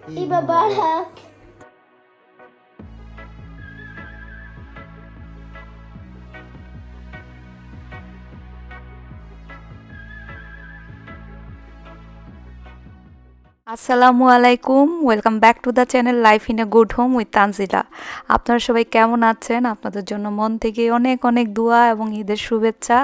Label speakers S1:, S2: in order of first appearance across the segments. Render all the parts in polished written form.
S1: Ibabarak.
S2: আসসালামু আলাইকুম, welcome back to the channel life in a good home with Tanzila. আপনারা সবাই কেমন আছেন? আপনাদের জন্য মন থেকে অনেক অনেক দোয়া এবং ঈদের শুভেচ্ছা।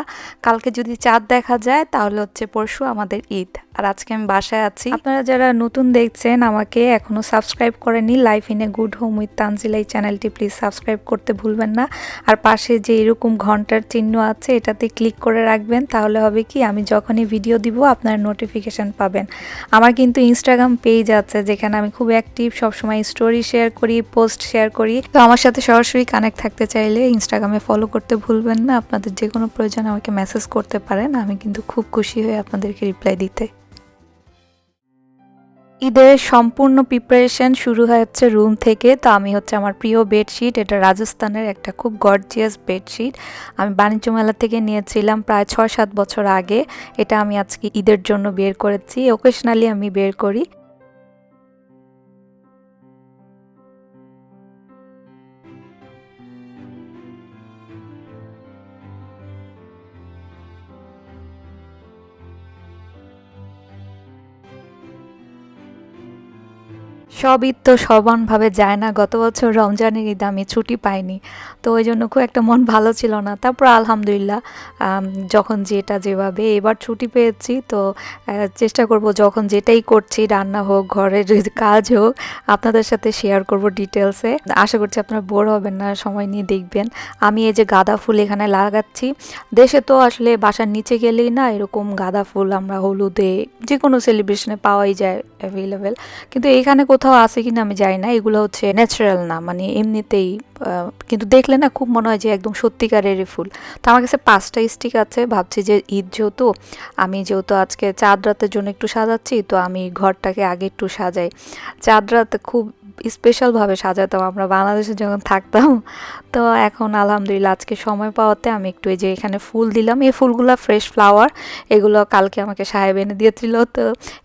S2: কালকে যদি চাঁদ দেখা যায় তাহলে হচ্ছে পরশু আমাদের ঈদ, আর আজকে আমি বাসায় আছি। আপনারা যারা নতুন দেখছেন, আমাকে এখনও সাবস্ক্রাইব করেননি life in a good home with Tanzila, এই চ্যানেলটি প্লিজ সাবস্ক্রাইব করতে ভুলবেন না। আর পাশে যে এরকম ঘন্টার চিহ্ন আছে এটাতে ক্লিক করে রাখবেন, তাহলে হবে কি আমি যখনই ভিডিও দিব আপনারা নোটিফিকেশান পাবেন। আমার কিন্তু ইনস্টাগ্রাম পেজ আছে যেখানে আমি খুব অ্যাক্টিভ, সবসময় স্টোরি শেয়ার করি, পোস্ট শেয়ার করি। তো আমার সাথে সরাসরি কানেক্ট থাকতে চাইলে ইনস্টাগ্রামে ফলো করতে ভুলবেন না। আপনাদের যে কোনো প্রয়োজনে আমাকে মেসেজ করতে পারেন, আমি কিন্তু খুব খুশি হয়ে আপনাদেরকে রিপ্লাই দিতে। ঈদের সম্পূর্ণ প্রিপারেশন শুরু হচ্ছে রুম থেকে। তো আমি হচ্ছে আমার প্রিয় বেডশিট, এটা রাজস্থানের একটা খুব গর্জিয়াস বেডশিট, আমি বাণিজ্য মেলা থেকে নিয়েছিলাম প্রায় 6-7 বছর আগে। এটা আমি আজকে ঈদের জন্য বের করেছি, ওকেশনালি আমি বের করি। সব ঈদ তো সমানভাবে যায় না, গত বছর রমজানের ঈদ আমি ছুটি পাইনি, তো ওই জন্য খুব একটা মন ভালো ছিল না। তারপর আলহামদুলিল্লাহ যখন যেটা যেভাবে এবার ছুটি পেয়েছি, তো চেষ্টা করব যখন যেটাই করছি, রান্না হোক, ঘরের কাজ হোক, আপনাদের সাথে শেয়ার করব ডিটেলসে। আশা করছি আপনারা বোর হবেন না, সময় নিয়ে দেখবেন। আমি এই যে গাঁদা ফুল এখানে লাগাচ্ছি। দেশে তো আসলে বাসার নিচে গেলেই না এরকম গাঁদা ফুল আমরা হলুদে যে কোনো সেলিব্রেশনে পাওয়াই যায় অ্যাভেলেবেল, কিন্তু এখানে কোথাও আছে কিনা আমি জানি না। এগুলো হচ্ছে ন্যাচারাল না, মানে এমনিতেই, কিন্তু দেখলে না খুব মনে হয় যে একদম সত্যিকারেরই ফুল। তো আমার কাছে 5টা স্টিক আছে, ভাবছি যে ঈদ যেহেতু, আমি যেহেতু আজকে চাঁদ রাতের জন্য একটু সাজাচ্ছি, তো আমি ঘরটাকে আগে একটু সাজাই। চাঁদ রাত খুব স্পেশালভাবে সাজাতাম আমরা বাংলাদেশে যখন থাকতাম। তো এখন আলহামদুলিল্লাহ আজকে সময় পাওয়াতে আমি একটু এই যে এখানে ফুল দিলাম। এই ফুলগুলো ফ্রেশ ফ্লাওয়ার, এগুলো কালকে আমাকে সাহেব এনে দিয়েছিল। তো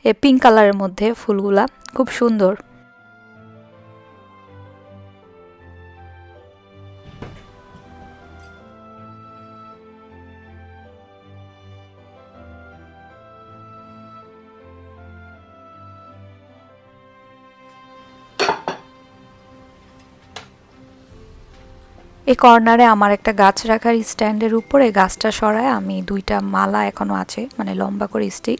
S2: এই পিঙ্ক কালারের মধ্যে ফুলগুলা খুব সুন্দর। এই কর্নারে আমার একটা গাছ রাখার স্ট্যান্ডের উপরে গাছটা সরায় আমি 2টা মালা এখনও আছে, মানে লম্বা করে স্টিক,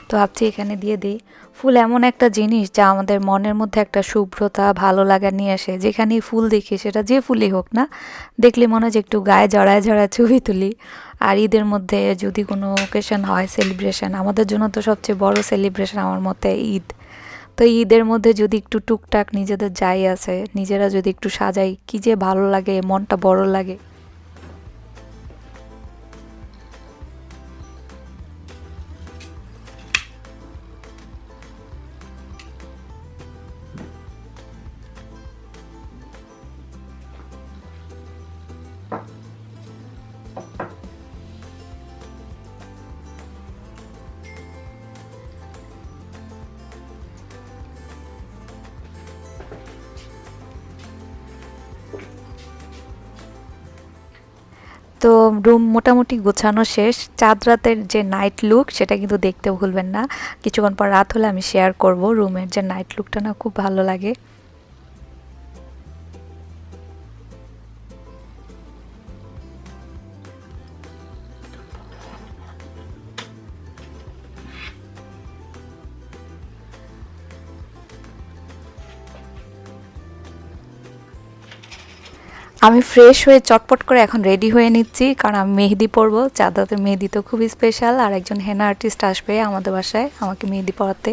S2: তো ভাবছি এখানে দিয়ে দিই। ফুল এমন একটা জিনিস যা আমাদের মনের মধ্যে একটা শুভ্রতা, ভালো লাগা নিয়ে আসে। যেখানেই ফুল দেখি, সেটা যে ফুলই হোক না, দেখলে মনে হয় যে একটু গায়ে জড়ায় জড়ায় ছবি তুলি। আর ঈদের মধ্যে যদি কোনো ওকেশন হয়, সেলিব্রেশন, আমাদের জন্য তো সবচেয়ে বড় সেলিব্রেশন আমার মতে ঈদ। তো ঈদের মধ্যে যদি একটু টুকটাক নিজেদের যাই আছে, নিজেরা যদি একটু সাজাই, কি যে ভালো লাগে, মনটা বড় লাগে। তো রুম মোটামুটি গোছানো শেষ। চাঁদ রাতের যে নাইট লুক সেটা কিন্তু দেখতে ভুলবেন না। কিছুক্ষণ পর রাত হলে আমি শেয়ার করব। রুমের যে নাইট লুকটা না খুব ভালো লাগে। আমি ফ্রেশ হয়ে চটপট করে এখন রেডি হয়ে নিচ্ছি, কারণ আমি মেহেদি পরবো। চাঁদ রাতের মেহেদি তো খুবই স্পেশাল, আর একজন হেনা আর্টিস্ট আসবে আমাদের বাসায় আমাকে মেহেদি পরাতে।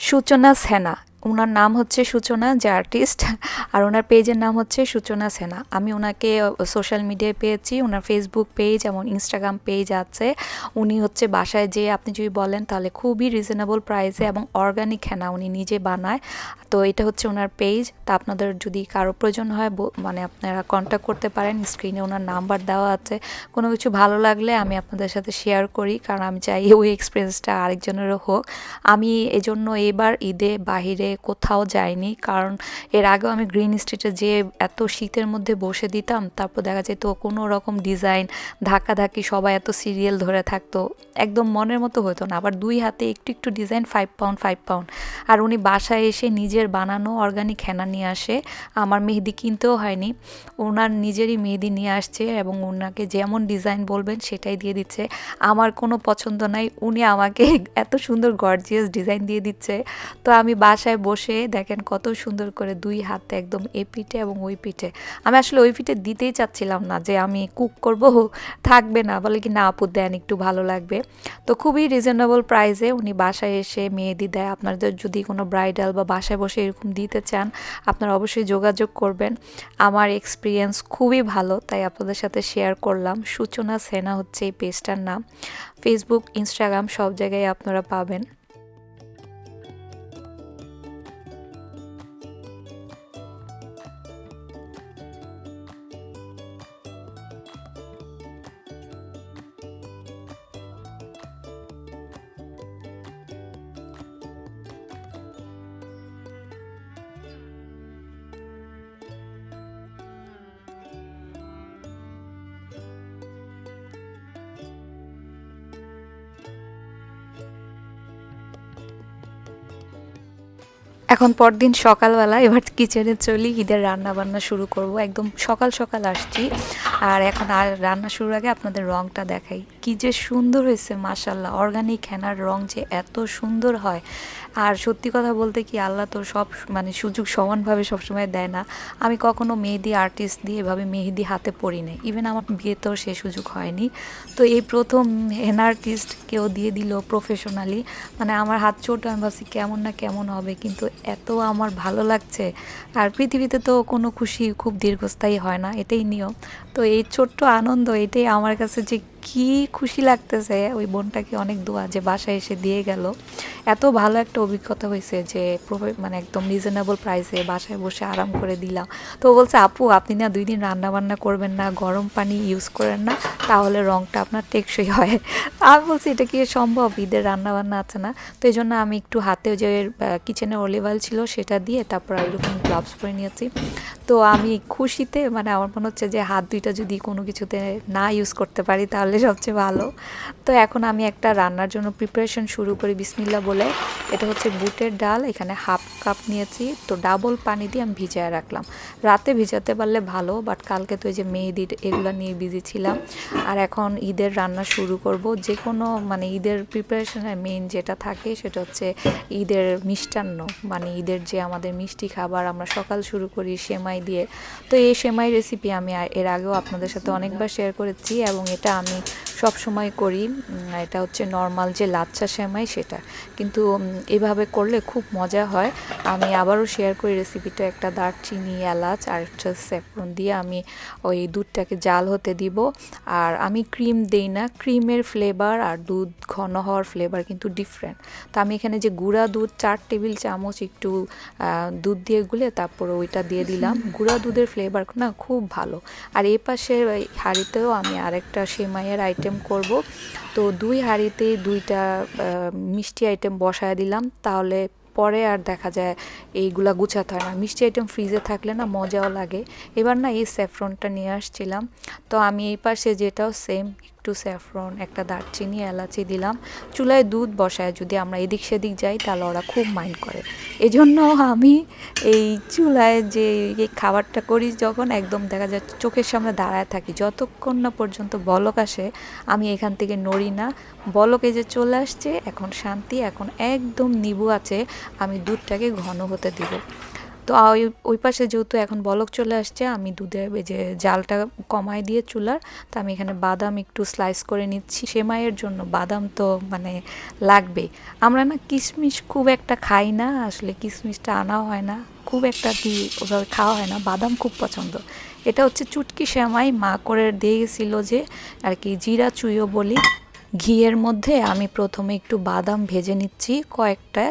S2: সূচনা হেনা, ওনার নাম হচ্ছে সূচনা যে আর্টিস্ট, আর ওনার পেজের নাম হচ্ছে সূচনা সেনা। আমি ওনাকে সোশ্যাল মিডিয়ায় পেয়েছি, ওনার ফেসবুক পেজ এবং ইনস্টাগ্রাম পেজ আছে। উনি হচ্ছে বাসায় যেয়ে আপনি যদি বলেন তাহলে খুবই রিজনেবল প্রাইসে এবং অর্গানিক হেনা উনি নিজে বানায়। তো এটা হচ্ছে ওনার পেজ। তা আপনাদের যদি কারো প্রয়োজন হয় মানে আপনারা কন্ট্যাক্ট করতে পারেন, স্ক্রিনে ওনার নাম্বার দেওয়া আছে। কোনো কিছু ভালো লাগলে আমি আপনাদের সাথে শেয়ার করি, কারণ আমি চাই ওই এক্সপিরিয়েন্সটা আরেকজনেরও হোক। আমি এজন্য এবার ঈদে বাহিরে কোথাও যাইনি, কারণ এর আগেও আমি গ্রিন স্ট্রিটে যে এত শীতের মধ্যে বসে দিতাম, তারপর দেখা যেত কোনো রকম ডিজাইন ধাক্কাধাক্কি, সবাই এত সিরিয়াল ধরে থাকতো, একদম মনের মতো হতো না। আবার দুই হাতে একটু একটু ডিজাইন 5 পাউন্ড 5 পাউন্ড। আর উনি বাসায় এসে নিজের বানানো অর্গানিক হেনা নিয়ে আসে, আমার মেহেদি কিনতেও হয়নি, ওনার নিজেরই মেহেদি নিয়ে আসছে এবং ওনাকে যেমন ডিজাইন বলবেন সেটাই দিয়ে দিচ্ছে। আমার কোনো পছন্দ নাই, উনি আমাকে এত সুন্দর গর্জিয়াস ডিজাইন দিয়ে দিচ্ছে। তো আমি বাসায় বসে দেখেন কত সুন্দর করে দুই হাতে একদম এ পিঠে এবং ওই পিঠে। আমি আসলে ওই পিঠে দিতেই চাচ্ছিলাম না, যে আমি কুক করব থাকবে না, বলে কি না আপু দেন একটু ভালো লাগবে। তো খুবই রিজনেবল প্রাইসে উনি বাসায় এসে মেহেদি দেয়। আপনাদের যদি কোনো ব্রাইডাল বা বাসায় বসে এরকম দিতে চান আপনারা অবশ্যই যোগাযোগ করবেন। আমার এক্সপিরিয়েন্স খুবই ভালো, তাই আপনাদের সাথে শেয়ার করলাম। সূচনা সেনা হচ্ছে এই পেজটার নাম। ফেসবুক, ইনস্টাগ্রাম সব জায়গায় আপনারা পাবেন। এখন পরদিন সকালবেলা এবার কিচেনে চলি, ঈদের রান্না বান্না শুরু করব। একদম সকাল সকাল আসছি, আর এখন আর রান্না শুরুর আগে আপনাদের রংটা দেখাই, কি যে সুন্দর হয়েছে মাশাল্লাহ। অর্গানিক হেনার রং যে এত সুন্দর হয়, আর সত্যি কথা বলতে কি আল্লাহ তো সব মানে সুযোগ সমানভাবে সবসময় দেয় না। আমি কখনো মেহেদি আর্টিস্ট দিয়ে এভাবে মেহেদি হাতে পরি নাই, ইভেন আমার বিয়েতেও সে সুযোগ হয়নি। তো এই প্রথম হেনা আর্টিস্ট কেউ দিয়ে দিল প্রফেশনালি, মানে আমার হাত চোট, আমি ভাবছি কেমন না কেমন হবে, কিন্তু এত আমার ভালো লাগছে। আর পৃথিবীতে তো কোনো খুশি খুব দীর্ঘস্থায়ী হয় না, এটাই নিয়ম। তো এই ছোট্ট আনন্দ, এটাই আমার কাছে যে কি খুশি লাগতেছে। ওই বোনটাকে অনেক দোয়া যে বাসায় এসে দিয়ে গেল। এত ভালো একটা অভিজ্ঞতা হয়েছে যে মানে একদম রিজনেবল প্রাইসে বাসায় বসে আরাম করে দিলাম। তো ও বলছে আপু আপনি না 2 দিন রান্না বান্না করবেন না, গরম পানি ইউজ করেন না, তাহলে রংটা আপনার টেকসই হয়। আমি বলছি এটা কি সম্ভব, ঈদের রান্না বান্না আছে না। তো এই জন্য আমি একটু হাতে যে কিচেনে অলিভ অয়েল ছিল সেটা দিয়ে তারপর এরকম গ্লাভস পরে নিয়েছি। তো আমি খুশিতে মানে আমার মনে হচ্ছে যে হাত দুইটা যদি কোনো কিছুতে না ইউজ করতে পারি তাহলে সবচেয়ে ভালো। তো এখন আমি একটা রান্নার জন্য প্রিপারেশন শুরু করি বিসমিল্লাহ বলে। এটা হচ্ছে বুটের ডাল, এখানে হাফ কাপ নিয়েছি। তো ডাবল পানি দিয়ে আমি ভিজায় রাখলাম, রাতে ভিজাতে পারলে ভালো, বাট কালকে তো এই যে মেহেদি এগুলো নিয়ে বিজি ছিলাম। আর এখন ঈদের রান্না শুরু করব। যে কোনো মানে ঈদের প্রিপারেশনে মেইন যেটা থাকে সেটা হচ্ছে ঈদের মিষ্টান্ন, মানে ঈদের যে আমাদের মিষ্টি খাবার আমরা সকাল শুরু করি সেমাই দিয়ে। তো এই সেমাই রেসিপি আমি এর আগেও আপনাদের সাথে অনেকবার শেয়ার করেছি এবং এটা আমি সব সময় করি। এটা হচ্ছে নর্মাল যে লাচ্ছা সেমাই সেটা, কিন্তু এভাবে করলে খুব মজা হয়। আমি আবারও শেয়ার করি রেসিপিটা। একটা দারচিনি, এলাচ আর হচ্ছে স্যাফরন দিয়ে আমি ওই দুধটাকে জাল হতে দিব। আর আমি ক্রিম দেই না, ক্রিমের ফ্লেভার আর দুধ ঘন হওয়ার ফ্লেভার কিন্তু ডিফারেন্ট। তো আমি এখানে যে গুঁড়া দুধ 4 টেবিল চামচ একটু দুধ দিয়ে গুলে তারপর ওইটা দিয়ে দিলাম। গুঁড়া দুধের ফ্লেভার না খুব ভালো। আর এই পাশে হাঁড়িতেও আমি আরেকটা সেমাইয়ের আইটেম করব। তো 2 হাঁড়িতে 2টা মিষ্টি আইটেম বসায় দিলাম, তাহলে পরে আর দেখা যায় এইগুলা গুছাতে হয় না। মিষ্টি আইটেম ফ্রিজে থাকলে না মজাও লাগে। এবার না এই স্যাফরনটা নিয়ে আসছিলাম, তো আমি এই পাশে যেটাও সেম একটু স্যাফরন, একটা দারচিনি, এলাচি দিলাম। চুলায় দুধ বসায় যদি আমরা এদিক সেদিক যাই তাহলে ওরা খুব মাইন্ড করে। এজন্য আমি এই চুলায় যে এই খাবারটা করি যখন একদম দেখা যায় চোখের সামনে দাঁড়ায় থাকি, যতক্ষণ না পর্যন্ত বলক আসে আমি এখান থেকে নড়ি না। বলকে যে চলে আসছে এখন শান্তি, এখন একদম নিবু আছে, আমি দুধটাকে ঘন হতে দিব। তো ওই পাশে যেহেতু এখন বলক চলে আসছে, আমি দুধের যে জালটা কমায় দিয়ে চুলার, তো আমি এখানে বাদাম একটু স্লাইস করে নিচ্ছি। সেমাইয়ের জন্য বাদাম তো মানে লাগবেই। আমরা না কিশমিশ খুব একটা খাই না, আসলে কিশমিশটা আনাও হয় না, খুব একটা কি ওভাবে খাওয়া হয় না। বাদাম খুব পছন্দ। এটা হচ্ছে চুটকি সেমাই, মা করে দিয়ে গেছিলো যে আর কি, জিরা চুইও বলি। ঘিয়ের মধ্যে আমি প্রথমে একটু বাদাম ভেজে নিচ্ছি, কয়েকটা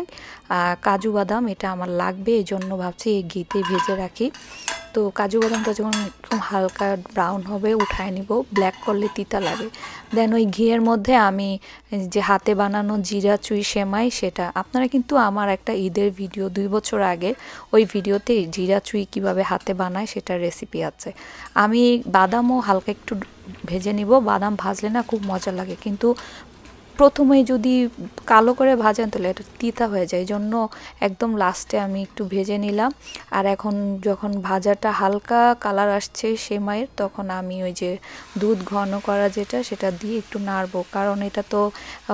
S2: কাজু বাদাম, এটা আমার লাগবে, এই জন্য ভাবছি এই ঘিতে ভেজে রাখি। তো কাজু বাদামটা যখন একটু হালকা ব্রাউন হবে উঠায় নিব, ব্ল্যাক করলে তিতা লাগে। দেন ওই ঘিয়ের মধ্যে আমি যে হাতে বানানো জিরা চুই সেমাই, সেটা আপনারা কিন্তু আমার একটা ঈদের ভিডিও 2 বছর আগে, ওই ভিডিওতে জিরা চুই কীভাবে হাতে বানায় সেটার রেসিপি আছে। আমি বাদামও হালকা একটু ভেজে নিব, বাদাম ভাজলে না খুব মজা লাগে, কিন্তু প্রথমেই যদি কালো করে ভাজেন তাহলে এটা তিতা হয়ে যায়, এই জন্য একদম লাস্টে আমি একটু ভেজে নিলাম। আর এখন যখন ভাজাটা হালকা কালার আসছে সেমাইয়ের, তখন আমি ওই যে দুধ ঘন করা যেটা, সেটা দিয়ে একটু নাড়বো, কারণ এটা তো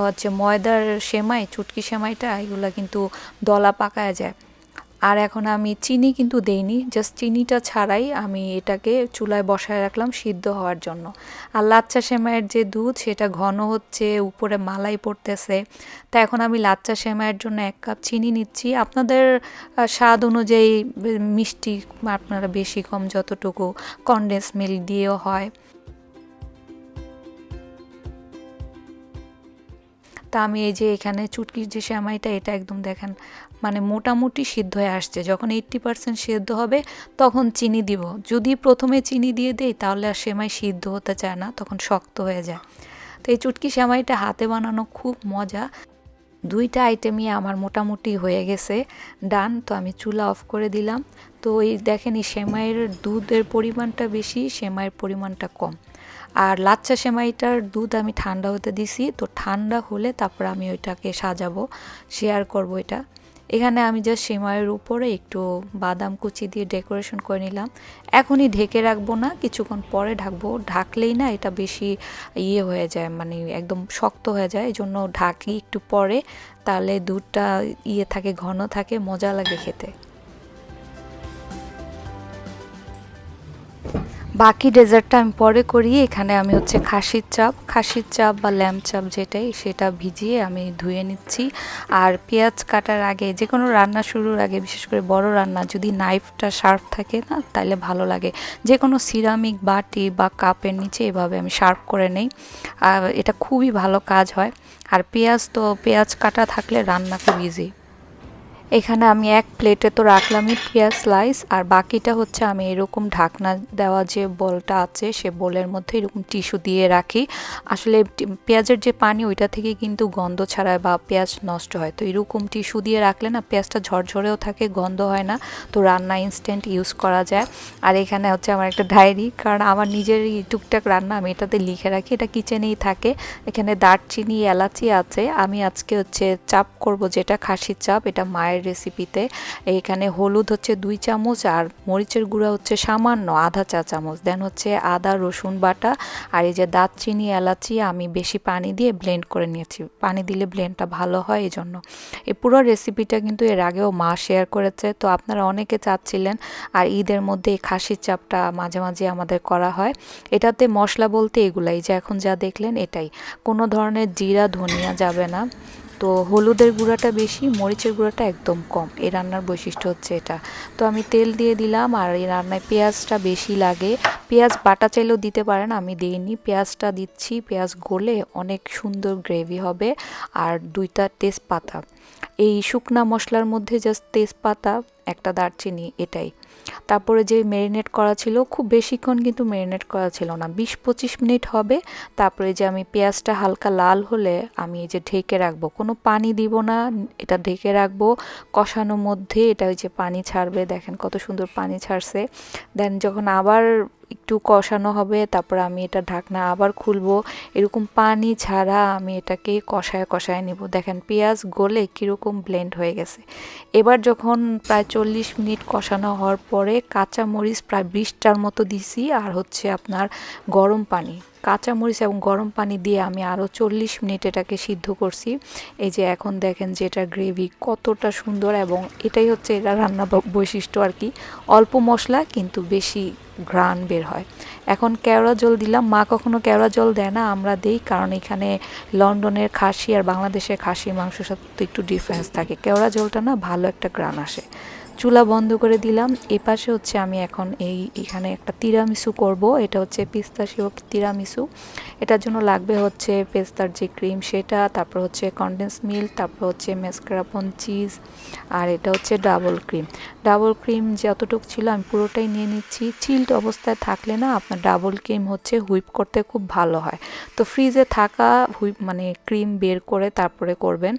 S2: হচ্ছে ময়দার সেমাই, চুটকি সেমাইটা এগুলা কিন্তু দলা পাকায় যায়। আর এখন আমি চিনি কিন্তু দেইনি, জাস্ট চিনিটা ছাড়াই আমি এটাকে চুলায় বসায় রাখলাম সিদ্ধ হওয়ার জন্য। আর লাচ্চা সেমাইয়ের যে দুধ সেটা ঘন হচ্ছে, উপরে মালাই পড়তেছে। তা এখন আমি লাচ্চা সেমাইয়ের জন্য 1 কাপ চিনি নিচ্ছি। আপনাদের স্বাদ অনুযায়ী মিষ্টি আপনারা বেশি কম যতটুকু, কনডেন্স মিল্ক দিয়েও হয়। তা আমি এই যে এখানে চুটকির যে সেমাইটা, এটা একদম দেখেন মানে মোটামুটি সিদ্ধ হয়ে আসছে। যখন 80% সিদ্ধ হবে তখন চিনি দিব। যদি প্রথমে চিনি দিয়ে দেই তাহলে আর সেমাই সিদ্ধ হতে চায় না, তখন শক্ত হয়ে যায়। তো এই চুটকি সেমাইটা হাতে বানানো খুব মজা। 2টা আইটেমই আমার মোটামুটি হয়ে গেছে, ডান। তো আমি চুলা অফ করে দিলাম। তো এই দেখেন, এই সেমাইয়ের দুধের পরিমাণটা বেশি, সেমাইয়ের পরিমাণটা কম। আর লাচ্চা সেমাইটার দুধ আমি ঠান্ডা হতে দিছি, তো ঠান্ডা হলে তারপর আমি ওইটাকে সাজাবো, শেয়ার করব এটা। এখানে আমি জাস্ট সেমাইয়ের উপরে একটু বাদাম কুচি দিয়ে ডেকোরেশন করে নিলাম। এখনই ঢেকে রাখবো না, কিছুক্ষণ পরে ঢাকবো। ঢাকলেই না এটা বেশি ইয়ে হয়ে যায়, মানে একদম শক্ত হয়ে যায়, এই জন্য ঢাকি একটু পরে, তাহলে দুধটা ইয়ে থাকে, ঘন থাকে, মজা লাগে খেতে। বাকি ডেজার্টটা আমি পরে করি। এখানে আমি হচ্ছে খাসির চাপ বা ল্যাম্ব চাপ যেটাই, সেটা ভিজিয়ে আমি ধুয়ে নিচ্ছি। আর পেঁয়াজ কাটার আগে, যে কোনো রান্না শুরুর আগে, বিশেষ করে বড় রান্না, যদি নাইফটা শার্প থাকে না তাহলে ভালো লাগে। যে কোনো সিরামিক বাটি বা কাপের নিচে এভাবে আমি শার্প করে নেই, আর এটা খুবই ভালো কাজ হয়। আর পেঁয়াজ কাটা থাকলে রান্না খুব ইজি। এখানে আমি 1 প্লেটে তো রাখলামই পেঁয়াজ স্লাইস, আর বাকিটা হচ্ছে আমি এরকম ঢাকনা দেওয়া যে বোলটা আছে, সে বোলের মধ্যে এরকম টিস্যু দিয়ে রাখি। আসলে পেঁয়াজের যে পানি, ওইটা থেকে কিন্তু গন্ধ ছাড়ায় বা পেঁয়াজ নষ্ট হয়। তো এরকম টিস্যু দিয়ে রাখলে না পেঁয়াজটা ঝরঝরেও থাকে, গন্ধ হয় না, তো রান্না ইনস্ট্যান্ট ইউজ করা যায়। আর এখানে হচ্ছে আমার একটা ডায়েরি, কারণ আমার নিজেরই টুকটাক রান্না আমি এটাতে লিখে রাখি, এটা কিচেনেই থাকে। এখানে দারচিনি, এলাচি আছে। আমি আজকে হচ্ছে চাপ করব, যেটা খাসির চাপ, এটা মায়ের রেসিপিতে। এখানে হলুদ হচ্ছে 2 চামচ, আর মরিচের গুঁড়া হচ্ছে সামান্য আধা চা চামচ। দেন হচ্ছে আদা রসুন বাটা, আর এই যে দারচিনি এলাচি আমি বেশি পানি দিয়ে ব্লেন্ড করে নিয়েছি, পানি দিলে ব্লেন্ডটা ভালো হয়, এই জন্য। এই পুরো রেসিপিটা কিন্তু এর আগেও মা শেয়ার করেছে, তো আপনারা অনেকে চাচ্ছিলেন। আর ঈদের মধ্যে এই খাসির চাপটা মাঝে মাঝে আমাদের করা হয়। এটাতে মশলা বলতে এগুলাই, যে এখন যা দেখলেন এটাই, কোনো ধরনের জিরা ধনিয়া যাবে না। তো হলুদের গুঁড়াটা বেশি, মরিচের গুঁড়াটা একদম কম, এই রান্নার বৈশিষ্ট্য হচ্ছে এটা। তো আমি তেল দিয়ে দিলাম, আর এই রান্নায় পেঁয়াজটা বেশি লাগে। পেঁয়াজ বাটা চাইলেও দিতে পারেন, আমি দিইনি, পেঁয়াজটা দিচ্ছি। পেঁয়াজ গলে অনেক সুন্দর গ্রেভি হবে। আর 2টা তেজপাতা, এই শুকনা মশলার মধ্যে জাস্ট তেজপাতা, একটা দারচিনি, এটাই। তারপরে যে ম্যারিনেট করা ছিল, খুব বেশিক্ষণ কিন্তু ম্যারিনেট করা ছিল না, 20-25 মিনিট হবে। তারপরে যে আমি পেঁয়াজটা হালকা লাল হলে আমি এই যে ঢেকে রাখবো, কোনো পানি দিব না, এটা ঢেকে রাখবো কষানোর মধ্যে। এটা ওই যে পানি ছাড়বে, দেখেন কত সুন্দর পানি ছাড়ছে। দেন যখন আবার একটু কষানো হবে, তারপর আমি এটা ঢাকনা আবার খুলবো, এরকম পানি ছাড়া আমি এটাকে কষায় নিব। দেখেন পেঁয়াজ গলে কীরকম ব্লেন্ড হয়ে গেছে। এবার যখন প্রায় 40 মিনিট কষানো হওয়ার পরে কাঁচা মরিচ প্রায় 20টার মতো দিছি, আর হচ্ছে আপনার গরম পানি, কাঁচামরিচ এবং গরম পানি দিয়ে আমি আরও 40 মিনিট এটাকে সিদ্ধ করছি। এই যে এখন দেখেন যে এটার গ্রেভি কতটা সুন্দর, এবং এটাই হচ্ছে এটা রান্না বৈশিষ্ট্য আর কি। অল্প মশলা কিন্তু বেশি ঘ্রাণ বের হয়। এখন কেওড়া জল দিলাম। মা কখনো কেওড়া জল দেয় না, আমরা দিই, কারণ এখানে লন্ডনের খাসি আর বাংলাদেশের খাসির মাংসের সাথে তো একটু ডিফারেন্স থাকে। কেওড়া জলটা না ভালো একটা ঘ্রাণ আসে। চুলা বন্ধ করে দিলাম। এপাশে হচ্ছে আমি এখন এখানে একটা তিরামিসু করব। এটা হচ্ছে পিস্তাশিও তিরামিসু। এটার জন্য লাগবে হচ্ছে পেস্তার যে ক্রিম সেটা, তারপর হচ্ছে কনডেন্স মিল্ক, তারপর হচ্ছে ম্যাসকারপন চিজ, আর এটা হচ্ছে ডাবল ক্রিম। ডাবল ক্রিম যতটুকু ছিল আমি পুরোটাই নিয়ে নিচ্ছি। চিল্ড অবস্থায় থাকলে না আপনার ডাবল ক্রিম হচ্ছে হুইপ করতে খুব ভালো হয়। তো ফ্রিজে থাকা হুইপ মানে ক্রিম বের করে তারপরে করবেন।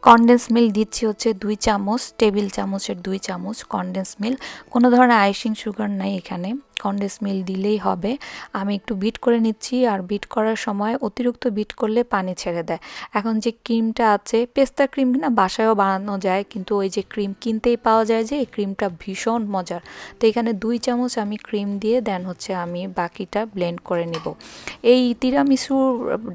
S2: কনডেন্স মিল্ক দিচ্ছি হচ্ছে 2 চামচ, টেবিল চামচের 2 চামচ কনডেন্স মিল্ক। কোনো ধরনের আইসিং সুগার নাই এখানে, কনডেন্স মিল্ক দিলেই হবে। আমি একটু বিট করে নিচ্ছি, আর বিট করার সময় অতিরিক্ত বিট করলে পানি ছেড়ে দেয়। এখন যে ক্রিমটা আছে, পেস্তা ক্রিম না বাসায়ও বানানো যায়, কিন্তু ওই যে ক্রিম কিনতেই পাওয়া যায়, যে এই ক্রিমটা ভীষণ মজার। তো এখানে 2 চামচ আমি ক্রিম দিয়ে দেন হচ্ছে আমি বাকিটা ব্লেন্ড করে নিব। এই তিরামিসু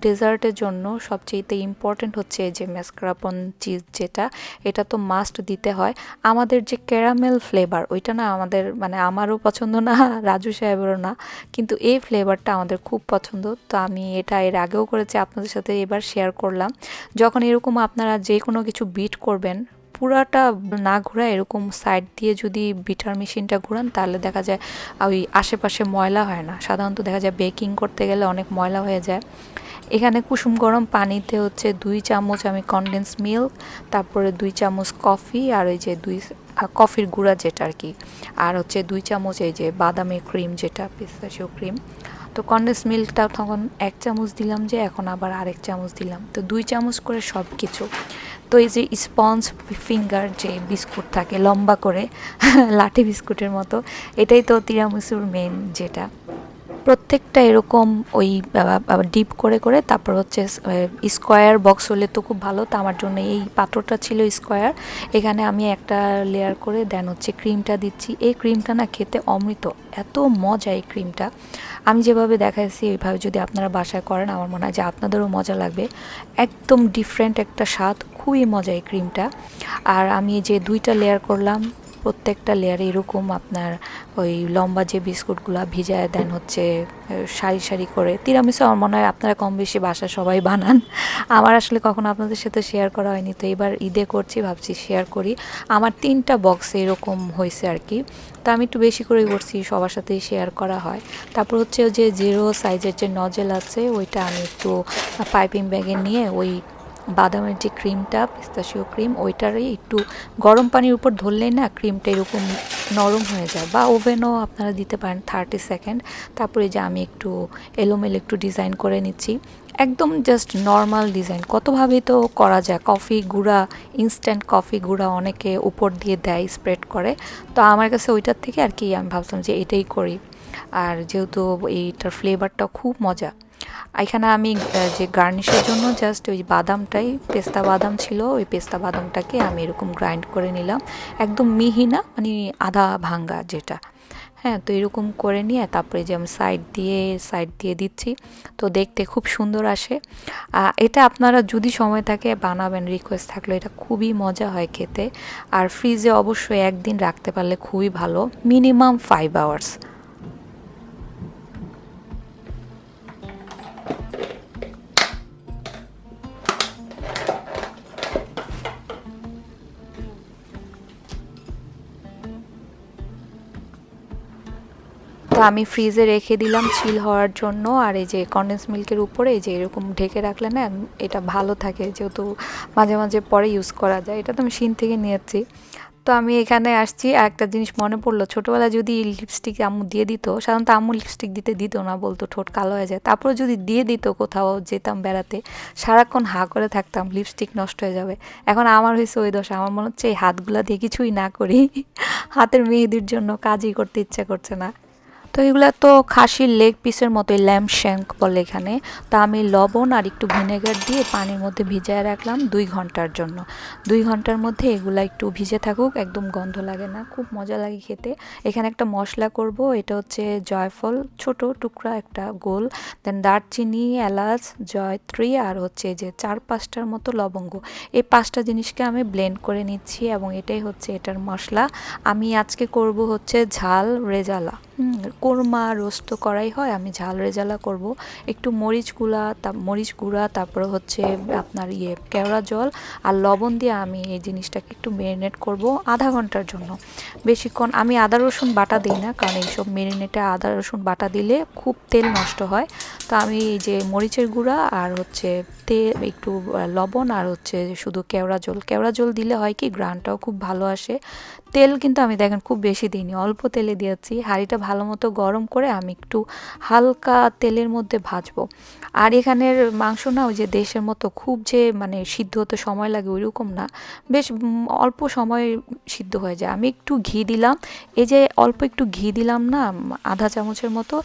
S2: ডেজার্টের জন্য সবচেয়ে ইম্পর্টেন্ট হচ্ছে যে ম্যাসকারপন চিজ, যেটা এটা তো মাস্ট দিতে হয়। আমাদের যে ক্যারামেল ফ্লেভার ওইটা না আমাদের মানে আমারও পছন্দ না, রাজু সাহেবেরও না, কিন্তু এই ফ্লেভারটা আমাদের খুব পছন্দ। তো আমি এটা এর আগেও করেছি, আপনাদের সাথে এবার শেয়ার করলাম। যখন এরকম আপনারা যে কোনো কিছু বিট করবেন, পুরাটা না ঘোরা এরকম সাইড দিয়ে যদি বিটার মেশিনটা ঘোরান, তাহলে দেখা যায় ওই আশেপাশে ময়লা হয় না। সাধারণত দেখা যায় বেকিং করতে গেলে অনেক ময়লা হয়ে যায়। এখানে কুসুম গরম পানিতে হচ্ছে 2 চামচ আমি কনডেন্স মিল্ক, তারপরে 2 চামচ কফি, আর ওই যে কফির গুঁড়া যেটা আর কি, আর হচ্ছে 2 চামচ এই যে বাদামের ক্রিম, যেটা পিস্তাশিও ক্রিম। তো কনডেন্স মিল্কটা তখন 1 চামচ দিলাম, যে এখন আবার আরেক চামচ দিলাম, তো 2 চামচ করে সব কিছু। তো এই যে স্পঞ্জ ফিঙ্গার যে বিস্কুট থাকে লম্বা করে লাঠি বিস্কুটের মতো, এটাই তো তিরামিসুর মেন, যেটা প্রত্যেকটা এরকম ওই ডিপ করে করে তারপর হচ্ছে স্কোয়ার বক্স হলে তো খুব ভালো। তো আমার জন্য এই পাত্রটা ছিল স্কোয়ার। এখানে আমি একটা লেয়ার করে দেন হচ্ছে ক্রিমটা দিচ্ছি। এই ক্রিমটা না খেতে অমৃত, এত মজা এই ক্রিমটা। আমি যেভাবে দেখাইছি ওইভাবে যদি আপনারা বাসায় করেন, আমার মনে হয় যে আপনাদেরও মজা লাগবে। একদম ডিফারেন্ট একটা স্বাদ, খুবই মজা এই ক্রিমটা। আর আমি যে 2টা লেয়ার করলাম, প্রত্যেকটা লেয়ারে এরকম আপনার ওই লম্বা যে বিস্কুটগুলো ভিজায় দেন হচ্ছে সারি সারি করে। তিরামিসু আমার মনে হয় আপনারা কম বেশি বাসা সবাই বানান, আমার আসলে কখনো আপনাদের সাথে শেয়ার করা হয়নি, তো এবার ঈদে করছি, ভাবছি শেয়ার করি। আমার 3টা বক্সে এরকম হয়েছে আর কি। তো আমি একটু বেশি করে করছি, সবার সাথেই শেয়ার করা হয়। তারপর হচ্ছে যে 0 সাইজের যে নজেল আছে ওইটা আমি একটু পাইপিং ব্যাগে নিয়ে ওই বাদামের যে ক্রিমটা পিস্তাশিও ক্রিম, ওইটারই একটু গরম পানির উপর ধরলেই না ক্রিমটা এরকম নরম হয়ে যায়, বা ওভেনও আপনারা দিতে পারেন 30 সেকেন্ড। তারপরে যে আমি একটু এলোমেলো একটু ডিজাইন করে নিচ্ছি, একদম জাস্ট নর্মাল ডিজাইন। কতভাবেই তো করা যায়, কফি গুঁড়া, ইনস্ট্যান্ট কফি গুঁড়া অনেকে উপর দিয়ে দেয়, স্প্রেড করে। তো আমার কাছে ওইটার থেকে আর কি আমি ভাবলাম যে এটাই করি। আর যেহেতু এইটার ফ্লেভারটা খুব মজা, এখানে আমি যে গার্নিশের জন্য জাস্ট ওই বাদামটাই, পেস্তা বাদাম ছিল, ওই পেস্তা বাদামটাকে আমি এরকম গ্রাইন্ড করে নিলাম, একদম মিহি না, মানে আধা ভাঙ্গা যেটা। হ্যাঁ, তো এরকম করে নিয়ে তারপরে যে আমি সাইড দিয়ে দিচ্ছি, তো দেখতে খুব সুন্দর আসে। এটা আপনারা যদি সময় থাকে বানাবেন, রিকোয়েস্ট থাকলে, এটা খুবই মজা হয় খেতে। আর ফ্রিজে অবশ্যই একদিন রাখতে পারলে খুবই ভালো, মিনিমাম 5 আওয়ার্স। তো আমি ফ্রিজে রেখে দিলাম চিল হওয়ার জন্য। আর এই যে কনডেন্স মিল্কের উপরে এই যে এরকম ঢেকে রাখলে না এটা ভালো থাকে, যেহেতু মাঝে মাঝে পরে ইউজ করা যায়। এটা তো আমি শিন থেকে নিয়েছি। তো আমি এখানে আসছি, আর একটা জিনিস মনে পড়লো, ছোটোবেলায় যদি লিপস্টিক আম্মু দিয়ে দিত, সাধারণত আম্মু লিপস্টিক দিত না, বলতো ঠোঁট কালো হয়ে যায়। তারপরে যদি দিয়ে দিত, কোথাও যেতাম বেড়াতে, সারাক্ষণ হা করে থাকতাম, লিপস্টিক নষ্ট হয়ে যাবে। এখন আমার হয়েছে ওই দশা, আমার মনে হচ্ছে এই হাতগুলা দিয়ে কিছুই না করি, হাতের মেহেদির জন্য কাজই করতে ইচ্ছা করছে না। তো তো এগুলা তো খাসির লেগ পিসের মতোই, ল্যাম্ব শ্যাঙ্ক বলে এখানে। তা আমি লবণ আর একটু ভিনেগার দিয়ে পানির মধ্যে ভিজায় রাখলাম 2 ঘন্টার জন্য। 2 ঘন্টার মধ্যে এগুলা একটু ভিজে থাকুক, একদম গন্ধ লাগে না, খুব মজা লাগে খেতে। এখানে একটা মশলা করব, এটা হচ্ছে জয়ফল ছোট টুকরা একটা গোল, দেন দারচিনি, এলাচ, জয়ত্রী আর হচ্ছে যে 4-5টার মতো লবঙ্গ। এই 5টা জিনিসকে আমি ব্লেন্ড করে নিচ্ছি এবং এটাই হচ্ছে এটার মশলা। আমি আজকে করব হচ্ছে ঝাল রেজালা। কোরমা রোস্ট করাই হয়, আমি ঝাল রেজালা করব। একটু মরিচ গুঁড়া, তারপরে হচ্ছে আপনার কেওড়া জল আর লবণ দিয়ে আমি এই জিনিসটাকে একটু মেরিনেট করব আধা ঘন্টার জন্য। বেশিক্ষণ আমি আদা রসুন বাটা দিই না, কারণ এইসব মেরিনেটে আদা রসুন বাটা দিলে খুব তেল নষ্ট হয়। তো আমি এই যে মরিচের গুঁড়া আর হচ্ছে একটু লবণ আর হচ্ছে শুধু কেওড়া জল দিলে হয় কি গ্রানটাও খুব ভালো আসে। তেল কিন্তু আমি দেখেন খুব বেশি দিইনি, অল্প তেলে দিয়েছি। হাঁড়িটা ভালো মতো গরম করে আমি একটু হালকা তেলের মধ্যে ভাজবো। আর এখানের মাংস না ওই যে দেশের মতো খুব যে মানে সিদ্ধ হতে সময় লাগে ওইরকম না, বেশ অল্প সময় সিদ্ধ হয়ে যায়। আমি একটু ঘি দিলাম, এই যে অল্প একটু ঘি দিলাম না, আধা চামচের মতো,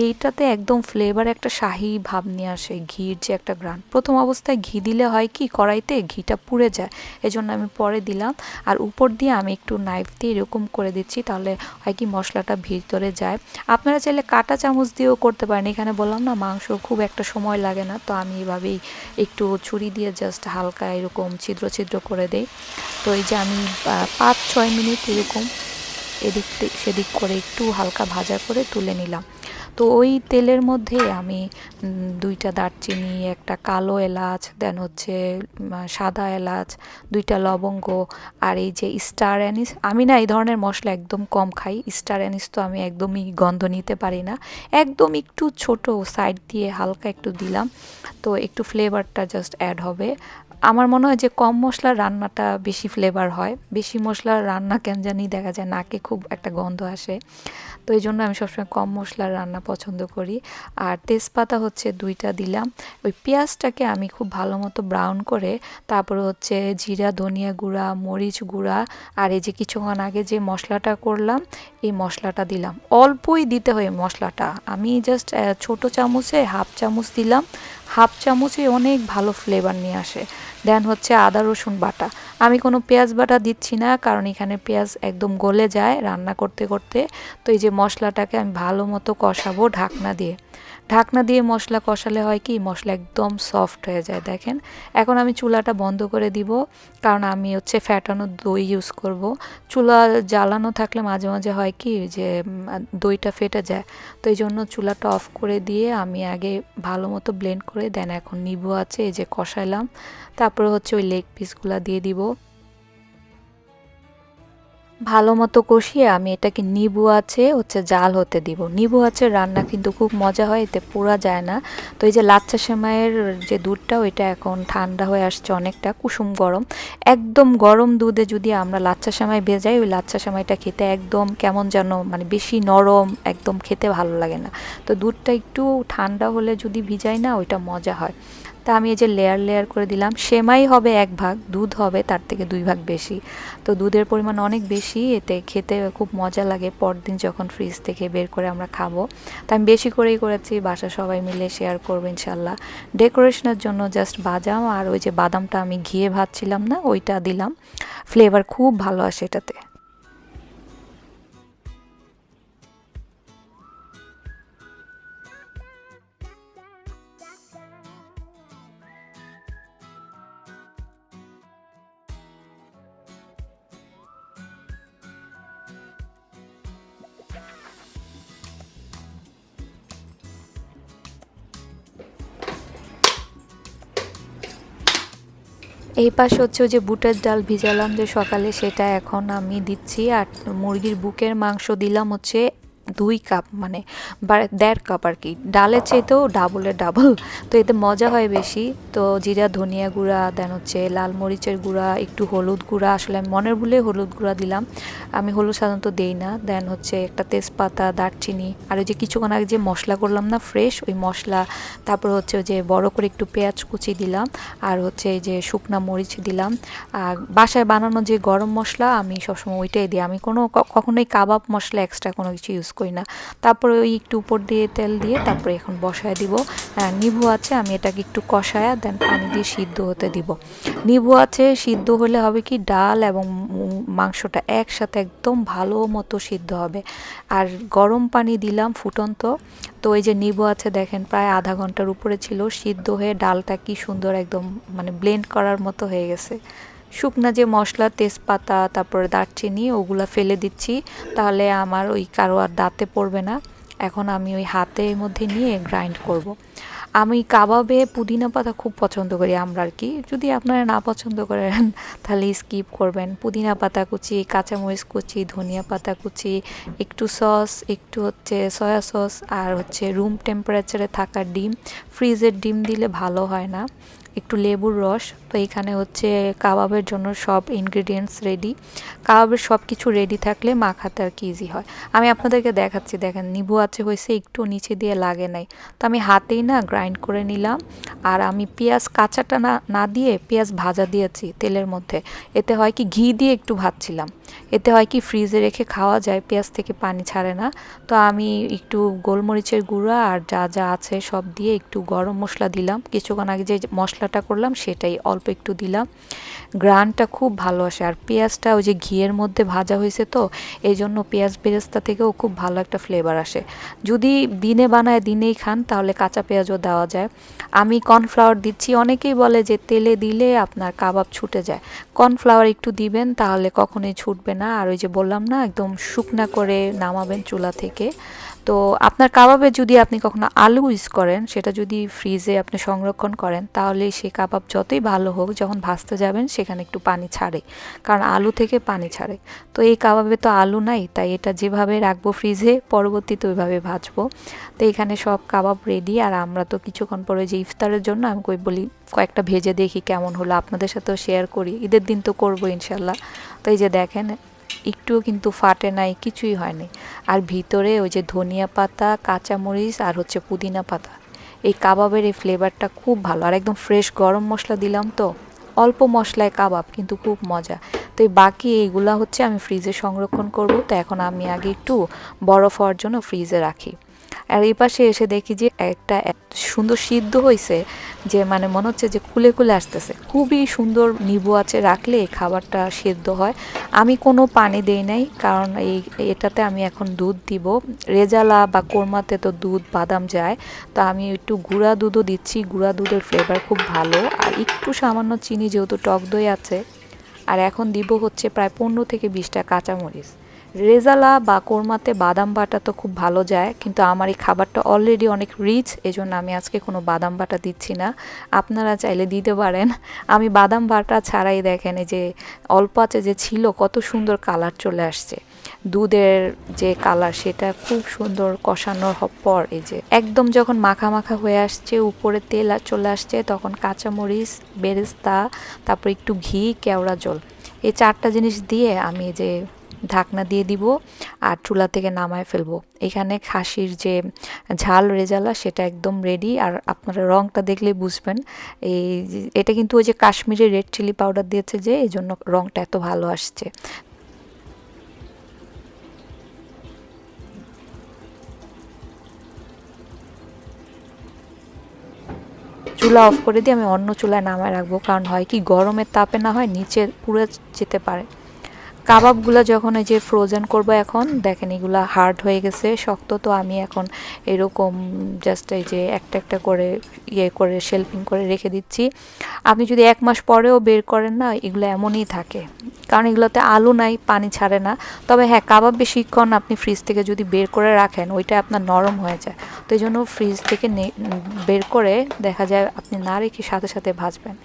S2: এইটাতে একদম ফ্লেভার একটা শাহি ভাব নিয়ে আসে, ঘির যে একটা গ্রান। প্রথম অবস্থায় ঘি দিলে হয় কি কড়াইতে ঘিটা পুড়ে যায়, এজন্য আমি পরে দিলাম। আর উপর দিয়ে আমি একটু নাইফ দিয়ে এরকম করে দিচ্ছি, তাহলে হয় কি মশলাটা ভিতরে যায়। আপনারা চাইলে কাঁটা চামচ দিয়েও করতে পারেন, এখানে বললাম না মাংস খুব একটা সময় লাগে না, তো আমি এভাবেই একটু ছুরি দিয়ে জাস্ট হালকা এরকম ছিদ্র ছিদ্র করে দেই। তো এই যে আমি 5-6 মিনিট এরকম এদিক সেদিক করে একটু হালকা ভাজা করে তুলে নিলাম। তো ওই তেলের মধ্যে আমি 2টা দারচিনি, একটা কালো এলাচ, দেন হচ্ছে সাদা এলাচ, 2টা লবঙ্গ আর এই যে স্টার অ্যানিস। আমি না এই ধরনের মশলা একদম কম খাই, স্টার অ্যানিস তো আমি একদমই গন্ধ নিতে পারি না। একদম একটু ছোট সাইড দিয়ে হালকা একটু দিলাম, তো একটু ফ্লেভারটা জাস্ট অ্যাড হবে। আমার মনে হয় যে কম মশলার রান্নাটা বেশি ফ্লেভার হয়, বেশি মশলার রান্না কেন জানি দেখা যায় নাকে খুব একটা গন্ধ আসে। তো এই জন্য আমি সবসময় কম মশলার রান্না পছন্দ করি। আর তেজপাতা হচ্ছে 2টা দিলাম। ওই পেঁয়াজটাকে আমি খুব ভালো মতো ব্রাউন করে তারপরে হচ্ছে জিরা, ধনিয়া গুঁড়া, মরিচ গুঁড়া আর এই যে কিছুক্ষণ আগে যে মশলাটা করলাম এই মশলাটা দিলাম। অল্পই দিতে হয় মশলাটা, আমি জাস্ট ছোট চামচে হাফ চামচ দিলাম। হাফ চামচে অনেক ভালো ফ্লেভার নিয়ে আসে। দেন হচ্ছে আদা রসুন বাটা, আমি কোনো পেঁয়াজ বাটা দিচ্ছি না, কারণ এখানে পেঁয়াজ একদম গলে যায় রান্না করতে করতে। তো এই যে মশলাটাকে আমি ভালো মতো কষাবো ঢাকনা দিয়ে মশলা কষালে হয় কি মশলা একদম সফট হয়ে যায়। দেখেন এখন আমি চুলাটা বন্ধ করে দিব, কারণ আমি হচ্ছে ফ্যাটানো দই ইউজ করব। চুলা জ্বালানো থাকলে মাঝে মাঝে হয় কি যে দইটা ফেটে যায়, তো এই জন্য চুলাটা অফ করে দিয়ে আমি আগে ভালো মতো ব্লেন্ড করে দেন এখন নিবু আছে এই যে কষাইলাম, তারপরে হচ্ছে ওই লেগ পিসগুলো দিয়ে দিব। ভালো মতো কষিয়ে আমি এটাকে নিবু আছে হচ্ছে জাল হতে দিব। নিবু আছে রান্না কিন্তু খুব মজা হয়, এতে পোড়া যায় না। তো এই যে লাচ্ছা সেমাইয়ের যে দুধটা ওইটা এখন ঠান্ডা হয়ে আসছে অনেকটা, কুসুম গরম। একদম গরম দুধে যদি আমরা লাচ্ছা সেমাই ভেজাই, ওই লাচ্ছা সেমাইটা খেতে একদম কেমন যেন মানে বেশি নরম, একদম খেতে ভালো লাগে না। তো দুধটা একটু ঠান্ডা হলে যদি ভিজাই না ওইটা মজা হয়। তা আমি এই যে লেয়ার লেয়ার করে দিলাম। সেমাই হবে 1 ভাগ, দুধ হবে তার থেকে 2 ভাগ বেশি। তো দুধের পরিমাণ অনেক বেশি, এতে খেতে খুব মজা লাগে পরদিন যখন ফ্রিজ থেকে বের করে আমরা খাবো। তা আমি বেশি করেই করেছি, বাসা সবাই মিলে শেয়ার করবো ইনশাল্লাহ। ডেকোরেশনের জন্য জাস্ট বাদাম আর ওই যে বাদামটা আমি ঘিয়ে ভাজছিলাম না ওইটা দিলাম, ফ্লেভার খুব ভালো আসে এটাতে। এই পাশে হচ্ছে ওই যে বুটের ডাল ভিজালাম যে সকালে, সেটা এখন আমি দিচ্ছি। আর মুরগির বুকের মাংস দিলাম হচ্ছে 2 কাপ, মানে 1.5 কাপ আর কি, ডালের চেয়েতেও ডাবলের ডাবল। তো এতে মজা হয় বেশি। তো জিরা, ধনিয়া গুঁড়া, দেন হচ্ছে লাল মরিচের গুঁড়া, একটু হলুদ গুঁড়া, আসলে আমি মনের ভুলে হলুদ গুঁড়া দিলাম, আমি হলুদ সাধারণত দেই না। দেন হচ্ছে একটা তেজপাতা, দারচিনি আর ওই যে কিছুক্ষণ আগে যে মশলা করলাম না ফ্রেশ ওই মশলা, তারপর হচ্ছে ওই যে বড় করে একটু পেঁয়াজ কুচি দিলাম, আর হচ্ছে এই যে শুকনা মরিচ দিলাম। আর বাসায় বানানো যে গরম মশলা আমি সবসময় ওইটাই দিই, আমি কখনোই কাবাব মশলা এক্সট্রা কোনো কিছু ইউজ করি না। তারপরে ওই একটু উপর দিয়ে তেল দিয়ে তারপরে এখন বসায় দিব। নিভু আছে, আমি এটাকে একটু কষায়া দেন পানি দিয়ে সিদ্ধ হতে দিব। নিভু আছে, সিদ্ধ হলে হবে কি ডাল এবং মাংসটা একসাথে একদম ভালো মতো সিদ্ধ হবে। আর গরম পানি দিলাম ফুটন্ত। তো এই যে নিবু আছে দেখেন প্রায় আধা ঘন্টার উপরে ছিল, সিদ্ধ হয়ে ডালটা কি সুন্দর একদম মানে ব্লেন্ড করার মতো হয়ে গেছে। শুকনা যে মশলা তেজপাতা তারপরে দারচিনি ওগুলা ফেলে দিচ্ছি, তাহলে আমার ওই কারো আর দাঁতে পড়বে না। এখন আমি ওই হাতের মধ্যে নিয়ে গ্রাইন্ড করব। আমি কাবাবে পুদিনা পাতা খুব পছন্দ করি আমরা আর কি, যদি আপনারা না পছন্দ করেন তাহলে স্কিপ করবেন। পুদিনা পাতা কুচি, কাঁচামরিচ কুচি, ধনিয়া পাতা কুচি, একটু সস, একটু হচ্ছে সয়া সস, আর হচ্ছে রুম টেম্পারেচারে থাকা ডিম। ফ্রিজের ডিম দিলে ভালো হয় না। একটু লেবুর রস। তো এখানে হচ্ছে কাবাবের জন্য সব ইনগ্রিডিয়েন্টস রেডি। কাবাবের সব কিছু রেডি থাকলে মাখাতে আর কি ইজি হয়। আমি আপনাদেরকে দেখাচ্ছি, দেখেন নিবু আছে হয়েছে, একটু নিচে দিয়ে লাগে নাই। তো আমি হাতেই না গ্রাইন্ড করে নিলাম। আর আমি পেঁয়াজ কাঁচাটা না না দিয়ে পেঁয়াজ ভাজা দিয়েছি তেলের মধ্যে। এতে হয় কি ঘি দিয়ে একটু ভাজছিলাম, এতে হয় কি ফ্রিজে রেখে খাওয়া যায়, পেঁয়াজ থেকে পানি ছাড়ে না। তো আমি একটু গোলমরিচের গুঁড়া আর যা যা আছে সব দিয়ে একটু গরম মশলা দিলাম, কিছুক্ষণ আগে যে মশলাটা করলাম সেটাই অল্প একটু দিলাম। গ্রানটা খুব ভালো আসে। আর পেঁয়াজটা ওই যে ঘিয়ের মধ্যে ভাজা হয়েছে তো এই জন্য পেঁয়াজ বেরেস্তা থেকেও খুব ভালো একটা ফ্লেভার আসে। যদি দিনে বানায় দিনেই খান তাহলে কাঁচা পেঁয়াজও দেওয়া যায়। আমি কর্নফ্লাওয়ার দিচ্ছি, অনেকেই বলে যে তেলে দিলে আপনার কাবাব ছুটে যায়। কর্নফ্লাওয়ার একটু দিবেন তাহলে কখনোই ছুটবে না। আর ওই যে বললাম না একদম শুকনা করে নামাবেন চুলা থেকে। তো আপনার কাবাবে যদি আপনি কখনো আলু ইউজ করেন, সেটা যদি ফ্রিজে আপনি সংরক্ষণ করেন তাহলে সেই কাবাব যতই ভালো হোক যখন ভাজতে যাবেন সেখানে একটু পানি ছাড়ে, কারণ আলু থেকে পানি ছাড়ে। তো এই কাবাবে তো আলু নাই, তাই এটা যেভাবে রাখবো ফ্রিজে পরবর্তীতে ওইভাবে ভাজবো। তো এখানে সব কাবাব রেডি। আর আমরা তো কিছুক্ষণ পরে যে ইফতারের জন্য আমি বলি কয়েকটা ভেজে দেখি কেমন হলো, আপনাদের সাথেও শেয়ার করি, ঈদের দিন তো করবো ইনশাল্লাহ। তো এই যে দেখেন একটুও কিন্তু ফাটে নাই, কিছুই হয়নি। আর ভিতরে ওই যে ধনিয়া পাতা, কাঁচামরিচ আর হচ্ছে পুদিনা পাতা, এই কাবাবের এই ফ্লেভারটা খুব ভালো। আর একদম ফ্রেশ গরম মশলা দিলাম তো, অল্প মশলায় কাবাব কিন্তু খুব মজা। তো এই বাকি এইগুলা হচ্ছে আমি ফ্রিজে সংরক্ষণ করব। তো এখন আমি আগে একটু বরফ হওয়ার জন্য ফ্রিজে রাখি। আর এই পাশে এসে দেখি যে একটা এত সুন্দর সিদ্ধ হয়েছে যে মানে মনে হচ্ছে যে কুলে কুলে আসতেছে, খুবই সুন্দর। নিবু আছে রাখলে এই খাবারটা সিদ্ধ হয়। আমি কোনো পানি দেই নাই, কারণ এটাতে আমি এখন দুধ দিব। রেজালা বা কোরমাতে তো দুধ বাদাম যায়, তো আমি একটু গুঁড়া দুধও দিচ্ছি, গুঁড়া দুধের ফ্লেভার খুব ভালো। আর একটু সামান্য চিনি, যেহেতু টক দই আছে। আর এখন দিব হচ্ছে প্রায় 15 থেকে 20টা কাঁচামরিচ। রেজালা বা কোরমাতে বাদাম বাটা তো খুব ভালো যায়, কিন্তু আমার এই খাবারটা অলরেডি অনেক রিচ, এজন্য আমি আজকে কোনো বাদাম বাটা দিচ্ছি না। আপনারা চাইলে দিতে পারেন। আমি বাদাম বাটা ছাড়াই দেখেন এই যে অল্প আছে যে ছিল কত সুন্দর কালার চলে আসছে। দুধের যে কালার সেটা খুব সুন্দর কষানোর পর এই যে একদম যখন মাখা মাখা হয়ে আসছে, উপরে তেল চলে আসছে, তখন কাঁচামরিচ, বেরেস্তা, তারপর একটু ঘি, কেওড়া জল, এই 4টা জিনিস দিয়ে আমি যে ঢাকনা দিয়ে দিব আর চুলা থেকে নামায় ফেলবো। এখানে খাসির যে ঝাল রেজালা সেটা একদম রেডি। আর আপনারা রংটা দেখলে বুঝবেন, এটা কিন্তু ওই যে কাশ্মীরি রেড চিলি পাউডার দিয়েছে যে, এই জন্য রংটা এত ভালো আসছে। চুলা অফ করে দিয়ে আমি অন্য চুলায় নামায় রাখবো, কারণ হয় কি গরমের তাপে না হয় নিচে পুড়ে যেতে পারে। কাবাবগুলো যখন এই যে ফ্রোজেন করব, এখন দেখেন এগুলা হার্ড হয়ে গেছে, শক্ত। তো আমি এখন এরকম জাস্ট এই যে একটা একটা করে ইয়ে করে শেলফিং করে রেখে দিচ্ছি। আপনি যদি 1 মাস পরেও বের করেন না, এগুলো এমনই থাকে, কারণ এগুলোতে আলু নাই, পানি ছাড়ে না। তবে হ্যাঁ, কাবাব বেশিক্ষণ আপনি ফ্রিজ থেকে যদি বের করে রাখেন ওইটা আপনার নরম হয়ে যায়। তো এই জন্য ফ্রিজ থেকে বের করে দেখা যায় আপনি না রেখে সাথে সাথে ভাজবেন।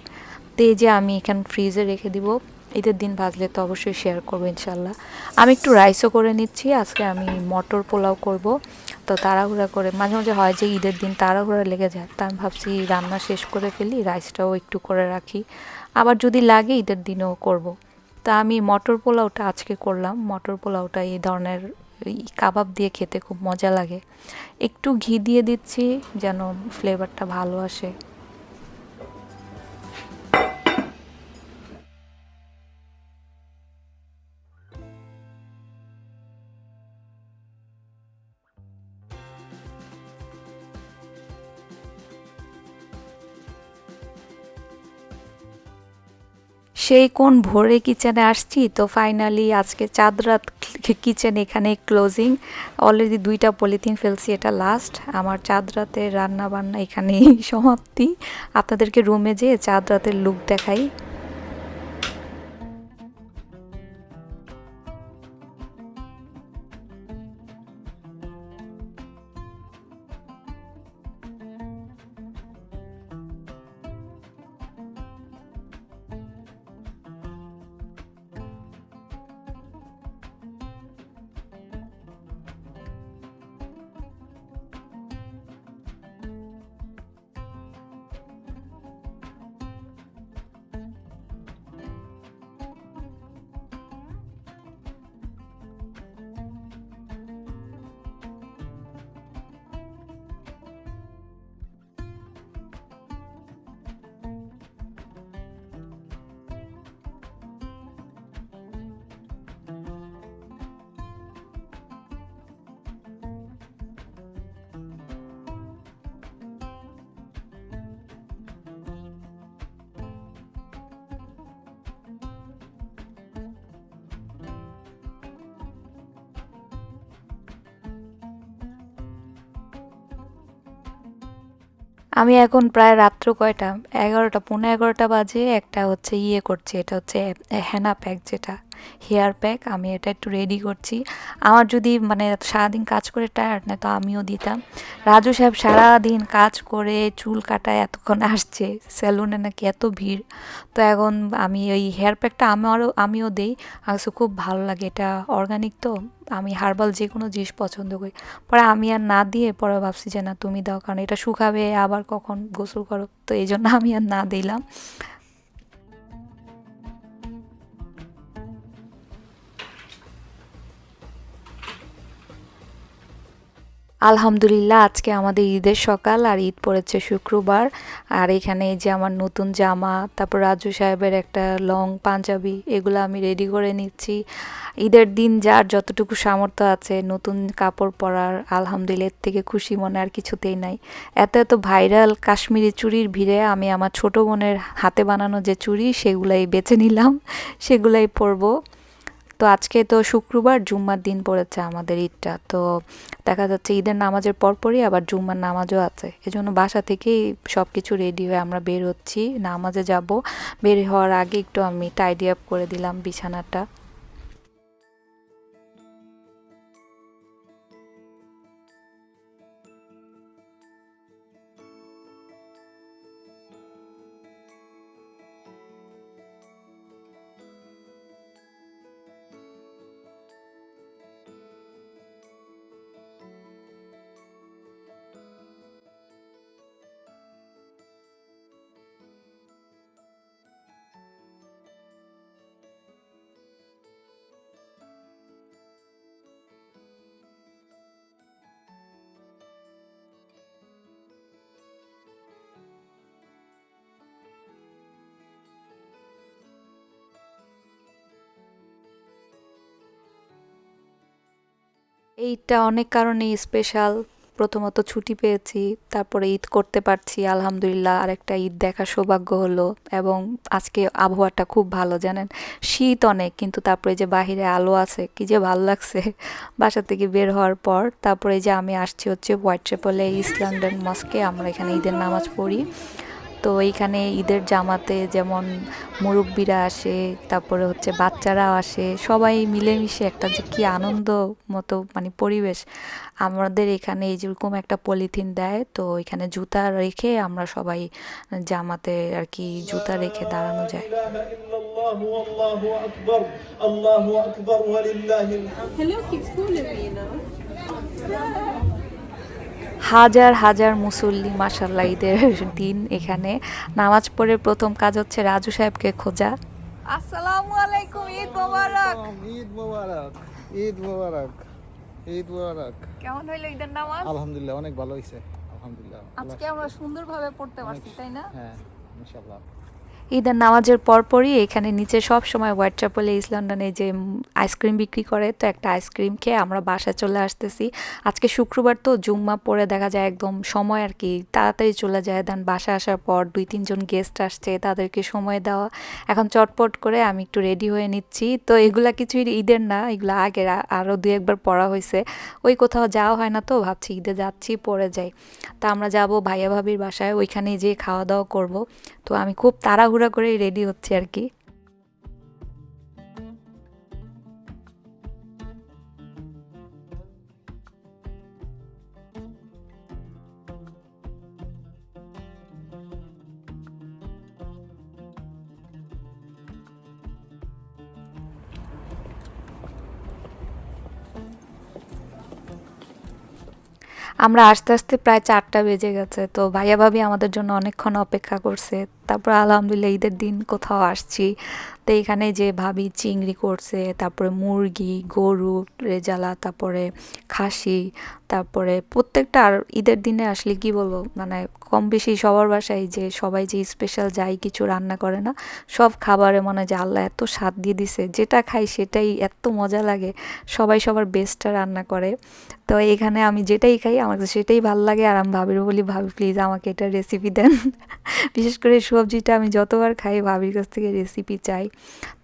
S2: তো এই যে আমি এখানে ফ্রিজে রেখে দিব, ঈদের দিন ভাজলে তো অবশ্যই শেয়ার করবো ইনশাল্লাহ। আমি একটু রাইসও করে নিচ্ছি, আজকে আমি মটর পোলাও করব। তো তাড়াহুড়া করে মাঝে মাঝে হয় যে ঈদের দিন তাড়াহুড়া লেগে যায়, তা আমি ভাবছি রান্না শেষ করে ফেলি, রাইসটাও একটু করে রাখি, আবার যদি লাগে ঈদের দিনেও করব। তা আমি মটর পোলাওটা আজকে করলাম। মটর পোলাওটা এই ধরনের কাবাব দিয়ে খেতে খুব মজা লাগে। একটু ঘি দিয়ে দিচ্ছি যেন ফ্লেভারটা ভালো আসে। সেই কোন ভোরে কিচেনে আসছি, তো ফাইনালি আজকে চাঁদ রাত কিচেন এখানে ক্লোজিং। অলরেডি 2টা পলিথিন ফেলছি, এটা লাস্ট। আমার চাঁদ রাতের রান্না বান্না এখানেই সমাপ্তি। আপনাদেরকে রুমে যেয়ে চাঁদ রাতের লুক দেখাই। আমি এখন প্রায় রাত্র কয়টা, 11টা, পৌনে 11টা বাজে। একটা হচ্ছে ইয়ে করছি, এটা হচ্ছে হেনা প্যাক, যেটা হেয়ার প্যাক। আমি এটা একটু রেডি করছি। আমার যদি মানে সারাদিন কাজ করে টায়ার্ড না, তো আমিও দিতাম। রাজু সাহেব সারাদিন কাজ করে চুল কাটায় এতক্ষণ আসছে, সেলুনে নাকি এত ভিড়। তো এখন আমি ওই হেয়ার প্যাকটা আমিও দেই। আসলে খুব ভালো লাগে, এটা অর্গানিক তো। আমি হার্বাল যে কোনো জিনিস পছন্দ করি। পরে আমি আর না দিয়ে পরে ভাবছি যে না, তুমি দাও, কারণ এটা শুকাবে, আবার কখন গোসল করো, তো এই জন্য আমি আর না দিলাম। আলহামদুলিল্লাহ, আজকে আমাদের ঈদের সকাল, আর ঈদ পড়েছে শুক্রবার। আর এখানে এই যে আমার নতুন জামা, তারপর রাজু সাহেবের একটা লং পাঞ্জাবি, এগুলো আমি রেডি করে নিচ্ছি। ঈদের দিন যার যতটুকু সামর্থ্য আছে নতুন কাপড় পরার, আলহামদুলিল্লাহ, এর থেকে খুশি মনে আর কিছুতেই নাই। এত এত ভাইরাল কাশ্মীরি চুড়ির ভিড়ে আমি আমার ছোট বোনের হাতে বানানো যে চুড়ি, সেগুলাই বেছে নিলাম, সেগুলাই পরবো। তো আজকে তো শুক্রবার, জুম্মার দিন পড়েছে আমাদের ঈদটা। তো দেখা যাচ্ছে ঈদের নামাজের পরপরই আবার জুম্মার নামাজও আছে, এজন্য বাসা থেকেই সব কিছু রেডি হয়ে আমরা বের হচ্ছি, নামাজে যাব। বের হওয়ার আগে একটু আমি টাইডি আপ করে দিলাম বিছানাটা। এইটা অনেক কারণেই স্পেশাল। প্রথমত ছুটি পেয়েছি, তারপরে ঈদ করতে পারছি আলহামদুলিল্লাহ, আরেকটা ঈদ দেখার সৌভাগ্য হলো। এবং আজকে আবহাওয়াটা খুব ভালো, জানেন, শীত অনেক, কিন্তু তারপরে যে বাহিরে আলো আছে, কি যে ভালো লাগছে বাসা থেকে বের হওয়ার পর। তারপরে যে আমি আসছি হচ্ছে হোয়াইট চ্যাপেলে, ইস্ট লন্ডন মস্কে, আমরা এখানে ঈদের নামাজ পড়ি। তো এইখানে ঈদের জামাতে যেমন মুরব্বিরা আসে, তারপরে হচ্ছে বাচ্চারাও আসে, সবাই মিলেমিশে একটা যে কি আনন্দ মতো মানে পরিবেশ। আমাদের এখানে এই যেরকম একটা পলিথিন দেয়, তো এখানে জুতা রেখে আমরা সবাই জামাতে আর কি জুতা রেখে দাঁড়ানো যায়। হাজার হাজার মুসল্লি, মাশাল্লাহ, ঈদের দিন এখানে নামাজ পড়ে প্রথম কাজ হচ্ছে রাজু সাহেবকে খোঁজা। আসসালামু আলাইকুম, ঈদ মোবারক।
S1: ঈদ মোবারক, ঈদ মোবারক, ঈদ মোবারক।
S2: কেমন হইলো ঈদের নামাজ?
S1: আলহামদুলিল্লাহ, অনেক ভালো হয়েছে। আলহামদুলিল্লাহ,
S2: আজকে আমরা সুন্দরভাবে পড়তে পারছি, তাই না?
S1: হ্যাঁ, ইনশাআল্লাহ।
S2: ঈদের নামাজের পরপরই এখানে নিচে সব সময় হোয়াইট চ্যাপেলে ইস্ট লন্ডনে যে আইসক্রিম বিক্রি করে, তো একটা আইসক্রিম খেয়ে আমরা বাসায় চলে আসতেছি। আজকে শুক্রবার তো জুম্মা পড়ে দেখা যায় একদম সময় আর কি তাড়াতাড়ি চলে যায়। দেন বাসায় আসার পর 2-3 জন গেস্ট আসছে, তাদেরকে সময় দেওয়া। এখন চটপট করে আমি একটু রেডি হয়ে নিচ্ছি। তো এগুলা কিছুই ঈদের না, এগুলো আগের আরও 2-1বার পরা হয়েছে। ওই কোথাও যাওয়া হয় না, তো ভাবছি ঈদে যাচ্ছি পরে যাই। তা আমরা যাব ভাইয়া ভাবির বাসায়, ওইখানে যেয়ে খাওয়া দাওয়া করব। তো আমি খুব তাড়াহুড়া করেই রেডি হচ্ছি আর কি। আমরা আস্তে আস্তে প্রায় 4টা বেজে গেছে, তো ভাইয়া ভাবি আমাদের জন্য অনেকক্ষণ অপেক্ষা করছে। তারপর আলহামদুলিল্লাহ ঈদের দিন কোথাও আসছি, তো এখানে যে ভাবি চিংড়ি করছে, তারপরে মুরগি, গরু, রেজালা, তারপরে খাসি, তারপরে প্রত্যেকটা। আর ঈদের দিনে আসলে কি বলবো, মানে কম বেশি সবার বাসায় যে সবাই যে স্পেশাল যাই কিছু রান্না করে না, সব খাবারে মনে হয় যে আল্লাহ এত স্বাদ দিয়ে দিছে, যেটা খাই সেটাই এত মজা লাগে। সবাই সবার বেস্টটা রান্না করে। তো এখানে আমি যেটাই খাই আমার কাছে সেটাই ভালো লাগে, আর আমি ভাবির বলি ভাবি প্লিজ আমাকে এটা রেসিপি দেন। বিশেষ করে সবজিটা আমি যতবার খাই ভাবির কাছ থেকে রেসিপি চাই।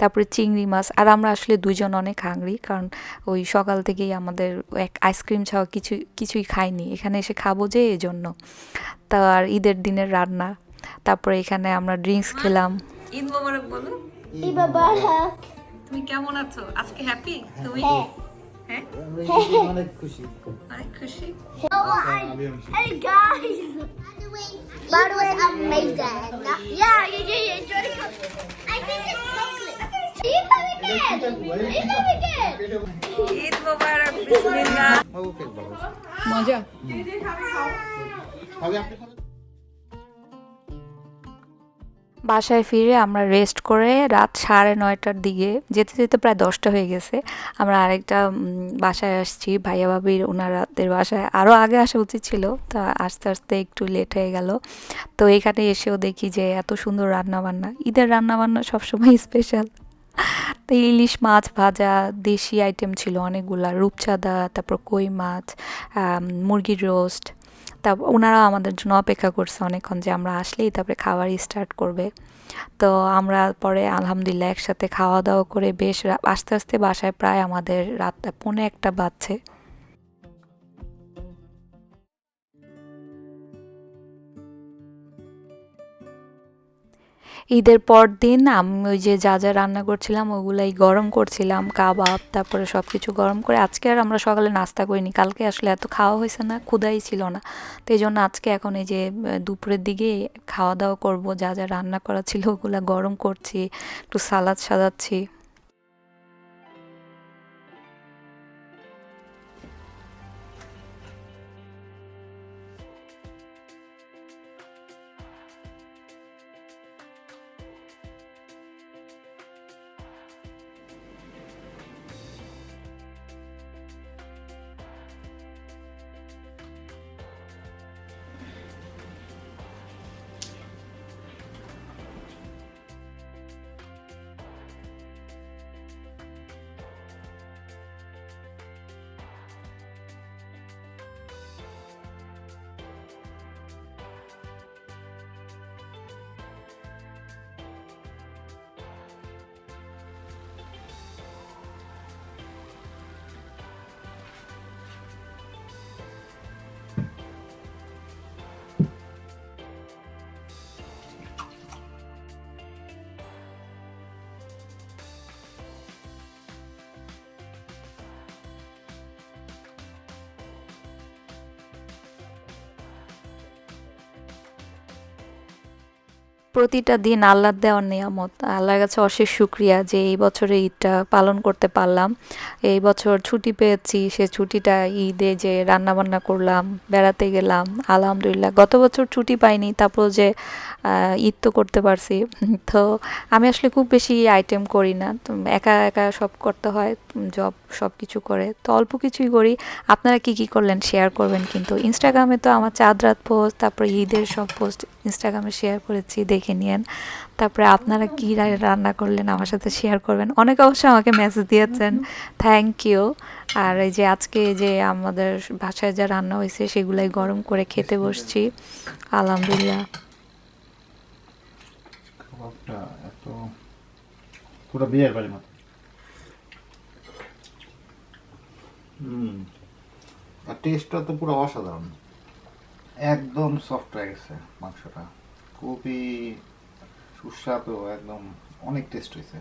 S2: তারপরে চিংড়ি মাছ। আর আমরা আসলে দুইজন অনেক হাংরি, কারণ ওই সকাল থেকেই আমাদের এক আইসক্রিম ছাড়া কিছুই খাইনি, এখানে এসে খাবো যে এজন্য। তা আর ঈদের দিনের রান্না। তারপরে এখানে আমরা ড্রিঙ্কস খেলাম। ঈদ মোবারক বলো।
S3: ঈদ মোবারক।
S2: তুমি কেমন আছো? আজকে হ্যাপি তুমি? হ্যাঁ,
S1: অনেক খুশি।
S2: অনেক খুশি।
S3: Hey guys! That was amazing. Yeah, you did enjoy it. I think it's chocolate. Eat them again. Eat them again.
S2: Eid মোবারক, বিসমিল্লাহ।
S1: ওকে বাবা।
S2: মজা।
S1: হবে আপনি খাবেন?
S2: বাসায় ফিরে আমরা রেস্ট করে রাত 9:30টার দিকে, যেতে যেতে প্রায় 10টা হয়ে গেছে। আমরা আরেকটা বাসায় আসছি, ভাইয়া ভাবির ওনারাদের বাসায়। আরও আগে আসা উচিত ছিল, তা আস্তে আস্তে একটু লেট হয়ে গেল। তো এখানে এসেও দেখি যে এত সুন্দর রান্নাবান্না। ঈদের রান্নাবান্না সবসময় স্পেশাল। তো ইলিশ মাছ ভাজা, দেশি আইটেম ছিল অনেকগুলা, রূপচাঁদা, তারপর কই মাছ, মুরগির রোস্ট। তারপর ওনারা আমাদের জন্য অপেক্ষা করছে অনেকক্ষণ, যে আমরা আসলেই তারপরে খাবার স্টার্ট করবে। তো আমরা পরে আলহামদুলিল্লাহ একসাথে খাওয়া দাওয়া করে বেশ আস্তে আস্তে বাসায় প্রায় আমাদের রাত 1:45 বাজছে। ঈদের পর দিন আমি ওই যে যা যা রান্না করছিলাম ওগুলাই গরম করছিলাম, কাবাব, তারপরে সব কিছু গরম করে। আজকে আর আমরা সকালে নাস্তা করিনি, কালকে আসলে এত খাওয়া হয়েছে না, ক্ষুধাই ছিল না। তো এই জন্য আজকে এখন এই যে দুপুরের দিকে খাওয়া দাওয়া করব, যা যা রান্না করা ছিল ওগুলা গরম করছি, একটু সালাদ সাজাচ্ছি। প্রতিটা দিন আল্লাহর দেওয়ার নিয়ামত। আল্লাহর কাছে অশেষ শুকরিয়া যে এই বছরে ঈদটা পালন করতে পারলাম। এই বছর ছুটি পেয়েছি, সে ছুটিটা ঈদে যে রান্নাবান্না করলাম, বেড়াতে গেলাম। আলহামদুলিল্লাহ গত বছর ছুটি পাইনি, তারপর যে ঈদ তো করতে পারছি। তো আমি আসলে খুব বেশি আইটেম করি না, তো একা একা সব করতে হয়, জব সব কিছু করে, তো অল্প কিছুই করি। আপনারা কি কি করলেন শেয়ার করবেন কিন্তু। ইনস্টাগ্রামে তো আমার চাঁদ রাত পোস্ট, তারপর ঈদের সব পোস্ট ইনস্টাগ্রামে শেয়ার করেছি, দেখে দেখে নিয়েন। তারপরে আপনারা কী রান্না করলেন আমার সাথে শেয়ার করবেন। অনেকে অবশ্যই আমাকে মেসেজ দিয়েছেন, থ্যাংক ইউ। আর এই যে আজকে যে আমাদের বাসায় যা রান্না হয়েছে সেগুলাই গরম করে খেতে বসছি, আলহামদুলিল্লাহ।
S4: খাবারটা এত পুরো বিয়ের বাড়ি মতো। আর টেস্টটা তো পুরো অসাধারণ, একদম সফট হয়ে গেছে মাংসটা, খুবই সুস্বাদু, একদম অনেক টেস্ট হয়েছে।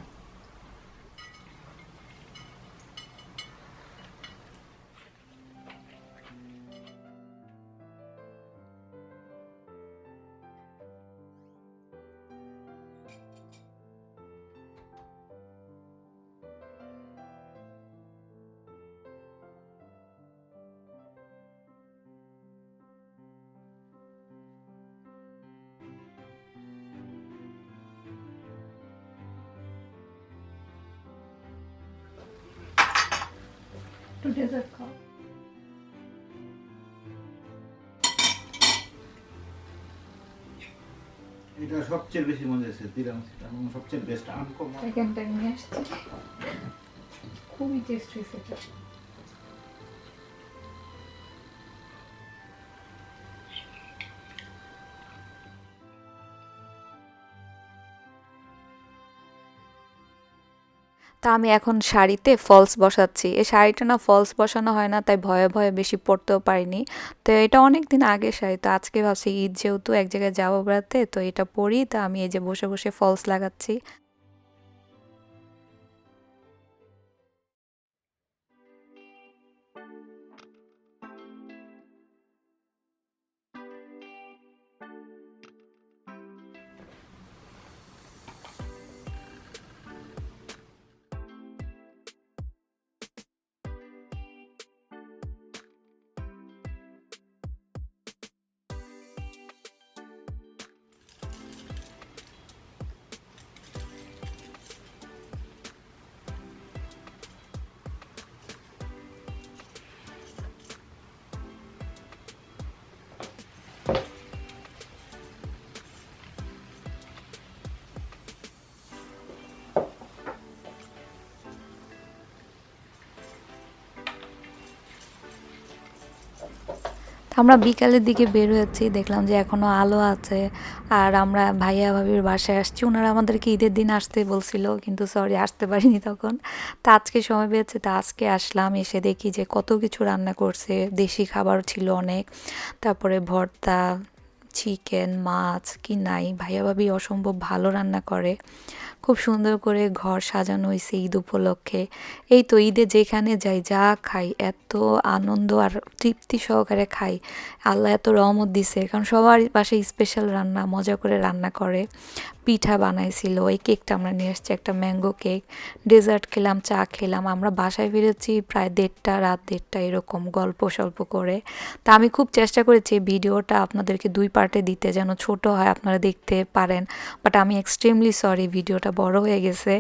S4: এটা সবচেয়ে বেশি মজা হয়েছে, তিরামিসুটা সবচেয়ে বেস্ট। আনকমন
S2: সেকেন্ড টাইম নিয়ে আসছি, খুবই টেস্ট হয়েছে এটা। তা আমি এখন শাড়িতে ফলস বসাচ্ছি। এই শাড়িটা না ফলস বসানো হয় না, তাই ভয়ে ভয়ে বেশি পরতেও পারিনি। তো এটা অনেক দিন আগে শাড়ি, তো আজকে ভাবছি ঈদ যেহেতু এক জায়গায় যাবো বেড়াতে, তো এটা পরি। তা আমি এই যে বসে বসে ফলস লাগাচ্ছি। আমরা বিকালের দিকে বের হয়েছি, দেখলাম যে এখনও আলো আছে। আর আমরা ভাইয়া ভাবির বাসায় আসছি, ওনারা আমাদেরকে ঈদের দিন আসতে বলছিল, কিন্তু সরি আসতে পারিনি তখন। তা আজকে সময় পেয়েছে, তা আজকে আসলাম। এসে দেখি যে কত কিছু রান্না করছে, দেশি খাবার ছিল অনেক, তারপরে ভর্তা, চিকেন, মাছ, কি নাই। ভাইয়া ভাবি অসম্ভব ভালো রান্না করে, খুব সুন্দর করে ঘর সাজানো হয়েছে ঈদ উপলক্ষে। এই তো ঈদে যেখানে যাই যা খাই এত আনন্দ আর তৃপ্তি সহকারে খাই। আল্লাহ এত রহমত দিছে, কারণ সবার বাসায় স্পেশাল রান্না, মজা করে রান্না করে। পিঠা বানাইছিল, এই কেকটা আমরা নিয়ে এসেছি, একটা ম্যাঙ্গো কেক। ডেজার্ট খেলাম, চা খেলাম। আমরা বাসায় ফিরেছি প্রায় 1:30, রাত 1:30 এরকম, গল্প সল্প করে। তা আমি খুব চেষ্টা করেছি ভিডিওটা আপনাদেরকে 2 পার্টে দিতে, যেন ছোট হয়, আপনারা দেখতে পারেন। বাট আমি এক্সট্রিমলি সরি, ভিডিওটা বড় হয়ে গেছে।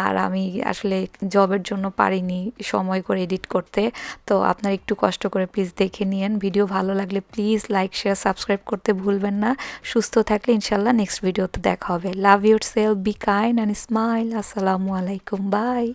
S2: আর আমি আসলে জবের জন্য পারিনি সময় করে এডিট করতে। তো আপনারা একটু কষ্ট করে প্লিজ দেখে নিয়েন। ভিডিও ভালো লাগলে প্লিজ লাইক, শেয়ার, সাবস্ক্রাইব করতে ভুলবেন না। সুস্থ থাকলে ইনশাল্লাহ নেক্সট ভিডিওতে দেখা হবে। Love your self, be kind and smile. আসসালামু আলাইকুম, বাই।